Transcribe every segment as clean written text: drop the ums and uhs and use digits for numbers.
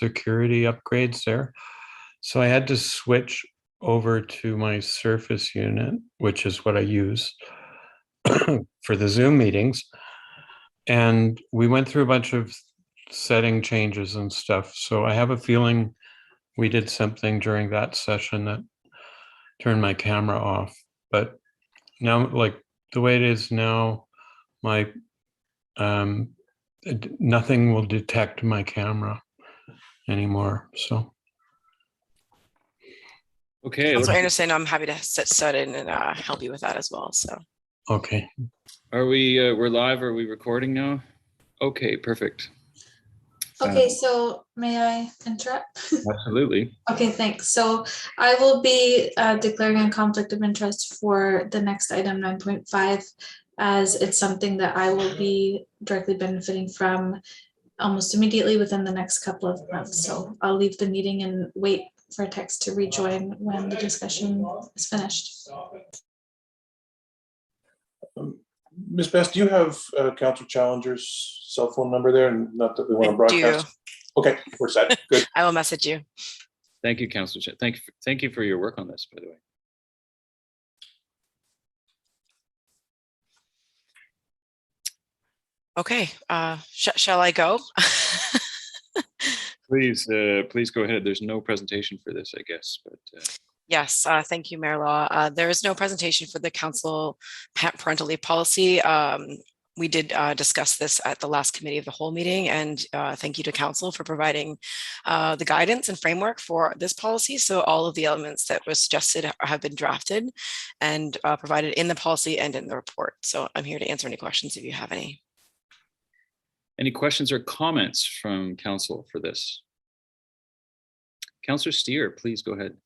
security upgrades there. So I had to switch over to my Surface unit, which is what I use for the Zoom meetings. And we went through a bunch of setting changes and stuff. So I have a feeling we did something during that session that turned my camera off. But now, like the way it is now, my nothing will detect my camera anymore. So okay, Councilor Anderson, I'm happy to set in and help you with that as well. So okay. are we we're live? Are we recording now? Okay, perfect. Okay, so may I interrupt? Absolutely. Okay, thanks. So I will be declaring a conflict of interest for the next item 9.5, as it's something that I will be directly benefiting from almost immediately within the next couple of months. So I'll leave the meeting and wait for text to rejoin when the discussion is finished. Ms. Best, do you have Councilor Challenger's cell phone number there? And not that we want to broadcast. Okay, we're set. Good. I will message you. Thank you, Councilor. Thank you for your work on this, by the way. Okay, shall I go? Please go ahead. There's no presentation for this, I guess, but Yes, thank you, Mayor Law. There is no presentation for the council parental leave policy. We did discuss this at the last committee of the whole meeting, and thank you to council for providing the guidance and framework for this policy. So all of the elements that were suggested have been drafted and provided in the policy and in the report. So I'm here to answer any questions if you have any. any questions or comments from council for this? Councilor Steer, please go ahead.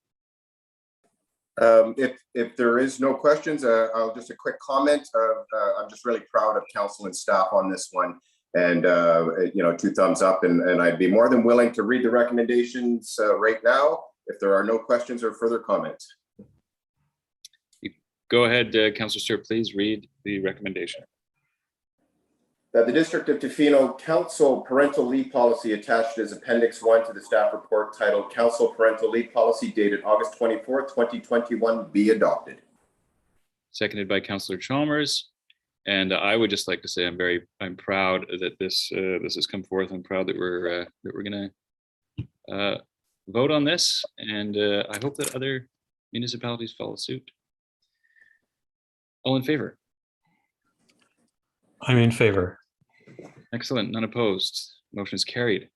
If there is no questions, I'll just a quick comment. I'm just really proud of council and staff on this one, and 2 thumbs up. And I'd be more than willing to read the recommendations right now if there are no questions or further comments. Go ahead, Councilor Steer, please read the recommendation. That the District of Tofino Council Parental Leave Policy attached as Appendix 1 to the staff report titled Council Parental Leave Policy dated August 24th, 2021 be adopted. Seconded by Councilor Chalmers. And I would just like to say I'm proud that this has come forth. I'm proud that we're going to vote on this, and I hope that other municipalities follow suit. All in favor? I'm in favor. Excellent. None opposed. Motion is carried.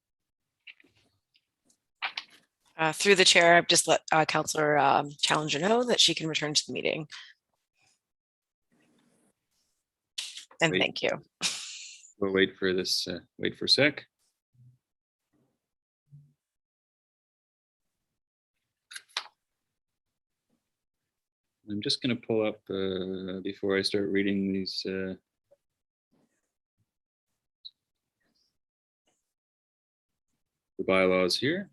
Through the chair, I've just let Councillor Challenger know that she can return to the meeting. And Wait. Thank you. We'll wait for this. Wait for a sec. I'm just going to pull up before I start reading these. The bylaws here.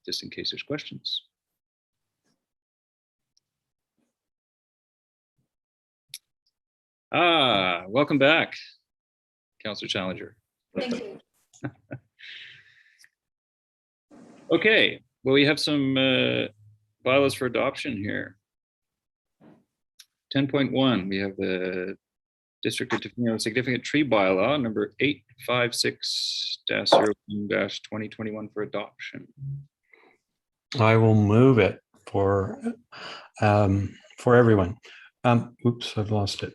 Just in case there's questions. Welcome back, Councilor Challenger. Thank you. Okay, well, we have some bylaws for adoption here. 10.1, we have the District of Tofino Significant Tree Bylaw number 856-01-2021 for adoption. I will move it for everyone. Oops, I've lost it.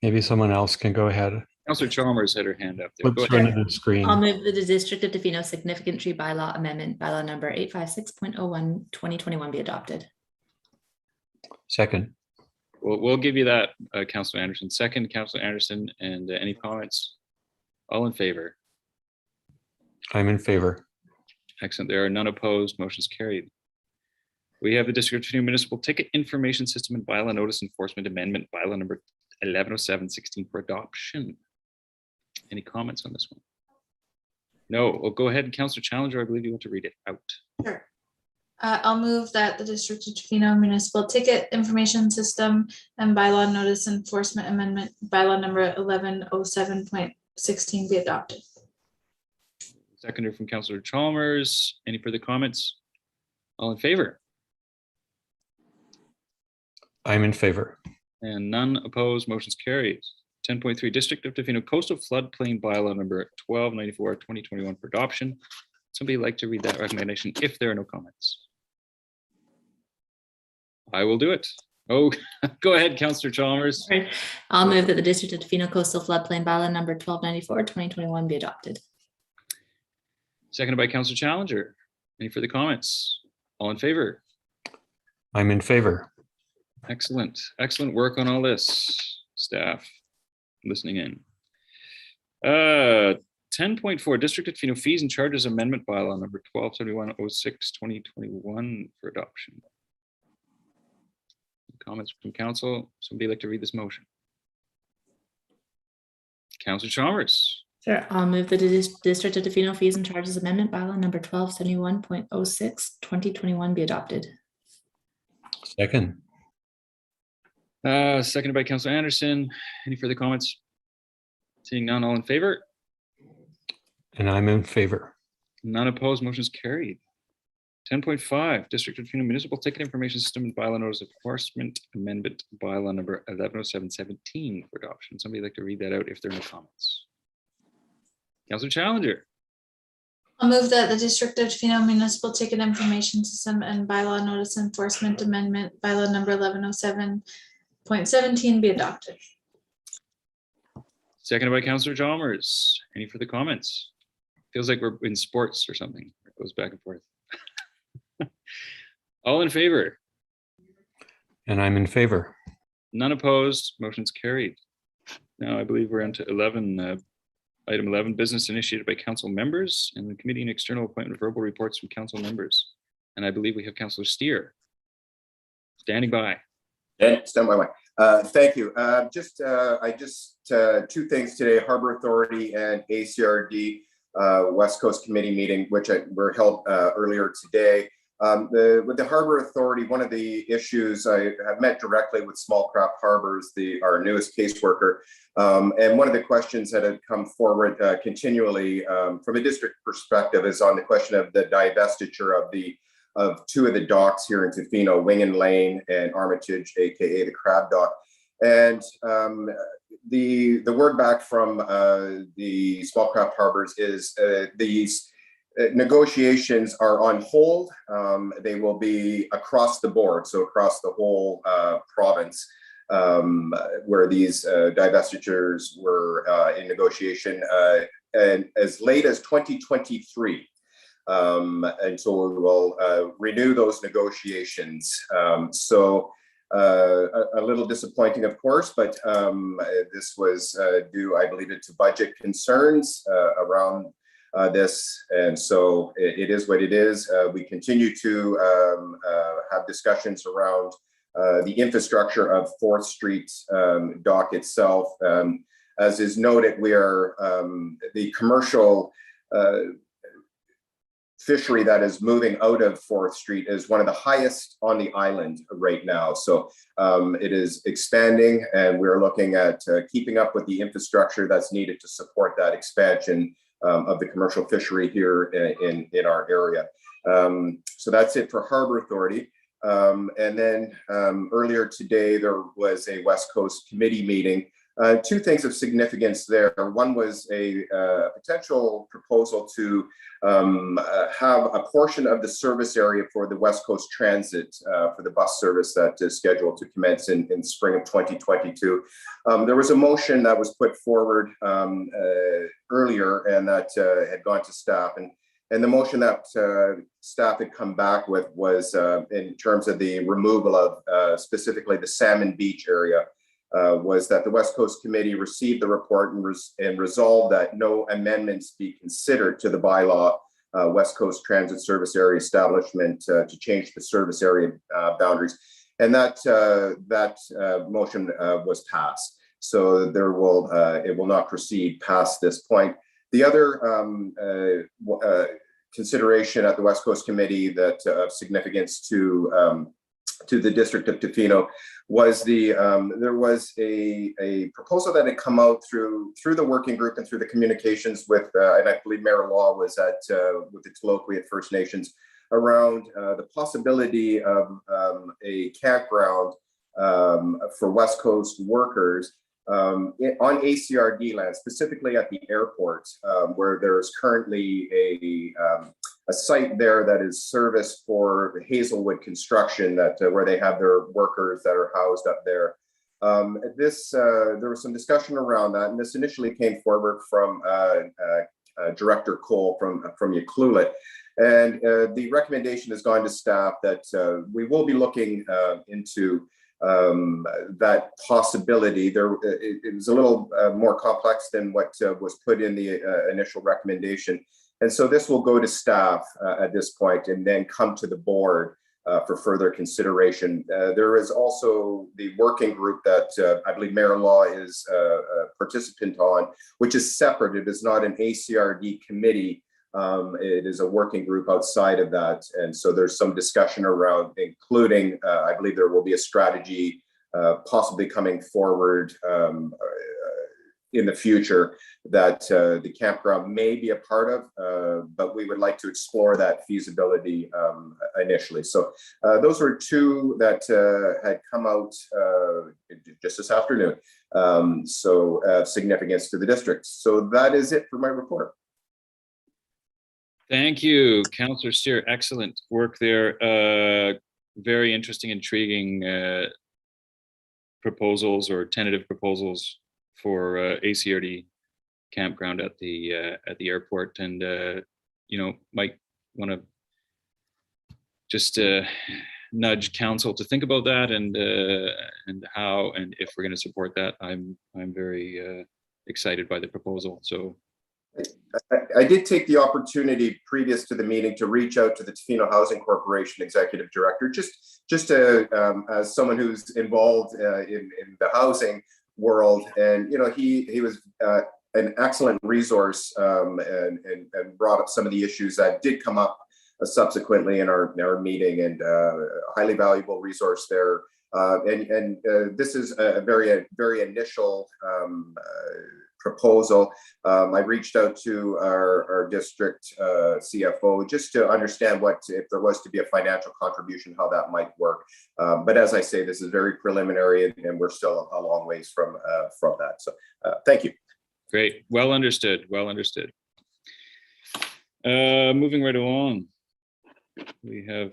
Maybe someone else can go ahead. Councilor Chalmers had her hand up there. What's on the screen? I'll move the District of Tofino Significant Tree Bylaw Amendment, bylaw number 856.01-2021 be adopted. Second. We'll give you that, Councilor Anderson. Second, Councilor Anderson, and any comments? All in favor? I'm in favor. Excellent. There are none opposed. Motion's carried. We have the District of Tofino Municipal Ticket Information System and Bylaw Notice Enforcement Amendment, bylaw number 1107-16 for adoption. Any comments on this one? No. Well, go ahead, Councilor Challenger. I believe you want to read it out. Sure. I'll move that the District of Tofino Municipal Ticket Information System and Bylaw Notice Enforcement Amendment Bylaw number 1107.16 be adopted. Seconder from Councillor Chalmers. Any further comments? All in favor? I'm in favor. And none opposed, motion's carried. 10.3, District of Tofino Coastal Floodplain Bylaw number 1294, 2021 for adoption. Somebody like to read that recommendation if there are no comments? I will do it. Oh, go ahead, Councillor Chalmers. Right. I'll move that the District of Tofino Coastal Floodplain Bylaw number 1294, 2021 be adopted. Seconded by Councillor Challenger. Any further comments? All in favor? I'm in favor. Excellent. Excellent work on all this, staff listening in. 10.4, District of Tofino Fees and Charges Amendment Bylaw number 127106, 2021 for adoption. Comments from council? Somebody like to read this motion? Councillor Chalmers. Sure. I'll move that the District of Tofino Fees and Charges Amendment Bylaw number 1271.06, 2021 be adopted. Second. Seconded by Councillor Anderson. Any further comments? Seeing none, all in favor? And I'm in favor. None opposed, motion is carried. 10.5, District of Tofino Municipal Ticket Information System and Bylaw Notice Enforcement Amendment Bylaw number 110717 for adoption. Somebody like to read that out if there are no comments? Councillor Challenger. I'll move that the District of Tofino Municipal Ticket Information System and Bylaw Notice Enforcement Amendment Bylaw number 1107.17 be adopted. Seconded by Councillor Chalmers. Any further comments? Feels like we're in sports or something. It goes back and forth. All in favor? And I'm in favor. None opposed, motion's carried. Now I believe we're on to 11, item 11, business initiated by council members and the committee and external appointment verbal reports from council members. And I believe we have Councillor Steer standing by. And stand by my. Thank you. I just two things today: Harbor Authority and ACRD West Coast Committee meeting, which were held earlier today. With the Harbor Authority, one of the issues I have met directly with Small Craft Harbors, our newest caseworker, and one of the questions that had come forward continually from a district perspective is on the question of the divestiture of two of the docks here in Tofino, Wingan Lane and Armitage, aka the Crab Dock. And the word back from the Small Craft Harbors is these negotiations are on hold. They will be across the board, so across the whole province, where these divestitures were in negotiation and as late as 2023. And so we will renew those negotiations. So a little disappointing, of course, but this was due, I believe, to budget concerns around this. And so it is what it is. We continue to have discussions around the infrastructure of 4th Street dock itself. As is noted, we are the commercial fishery that is moving out of 4th Street is one of the highest on the island right now. So it is expanding, and we're looking at keeping up with the infrastructure that's needed to support that expansion of the commercial fishery here in our area. So that's it for Harbor Authority. And then earlier today, there was a West Coast Committee meeting. Two things of significance there. One was a potential proposal to have a portion of the service area for the West Coast Transit for the bus service that is scheduled to commence in spring of 2022. There was a motion that was put forward earlier and that had gone to staff. And the motion that staff had come back with was in terms of the removal of specifically the Salmon Beach area. Was that the West Coast Committee received the report and resolved that no amendments be considered to the bylaw West Coast Transit Service Area establishment to change the service area boundaries. And that motion was passed. So it will not proceed past this point. The other consideration at the West Coast Committee that of significance to the District of Tofino was there was a proposal that had come out through the working group and through the communications with, and I believe Mayor Law was at with the Tloquet First Nations around the possibility of a campground for West Coast workers on ACRD land, specifically at the airport, where there's currently a site there that is serviced for Hazelwood Construction, that where they have their workers that are housed up there. There was some discussion around that, and this initially came forward from Director Cole from Yaklulit. And the recommendation has gone to staff that we will be looking into that possibility. It was a little more complex than what was put in the initial recommendation. And so this will go to staff at this point and then come to the board for further consideration. There is also the working group that I believe Mayor Law is a participant on, which is separate. It is not an ACRD committee. It is a working group outside of that. And so there's some discussion around, including, I believe there will be a strategy possibly coming forward in the future that the campground may be a part of, but we would like to explore that feasibility initially. So those were two that had come out just this afternoon. So significance to the district. So that is it for my report. Thank you, Councillor Steer. Excellent work there. Very interesting, intriguing proposals or tentative proposals for ACRD campground at the airport, and might want to just nudge council to think about that and how and if we're going to support that. I'm very excited by the proposal. So I did take the opportunity previous to the meeting to reach out to the Tofino Housing Corporation Executive Director, just to, as someone who's involved in the housing world, and he was an excellent resource and brought up some of the issues that did come up subsequently in our meeting, and highly valuable resource there. And this is a very initial proposal. I reached out to our district CFO just to understand if there was to be a financial contribution, how that might work. But as I say, this is very preliminary, and we're still a long ways from that. So thank you. great, well understood, well understood. Moving right along, we have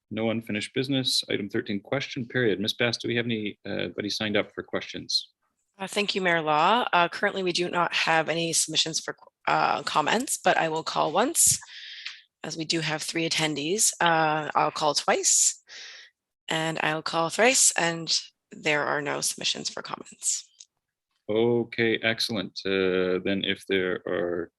no unfinished business. Item 13, question period. Ms. Bass, do we have anybody signed up for questions? Thank you, Mayor Law. Currently, we do not have any submissions for comments, but I will call once, as we do have 3 attendees. I'll call twice, and I'll call thrice, and there are no submissions for comments. Okay, excellent. Then if there are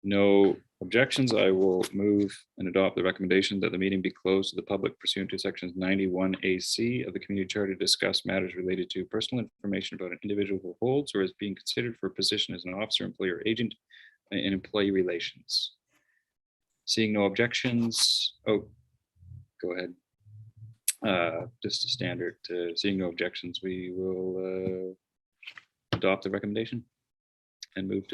no objections, I will move and adopt the recommendation that the meeting be closed to the public pursuant to sections 91AC of the Community Charter to discuss matters related to personal information about an individual who holds or is being considered for a position as an officer, employee, or agent in employee relations. Seeing no objections. Oh, go ahead. Just a standard. Seeing no objections, we will adopt the recommendation and move to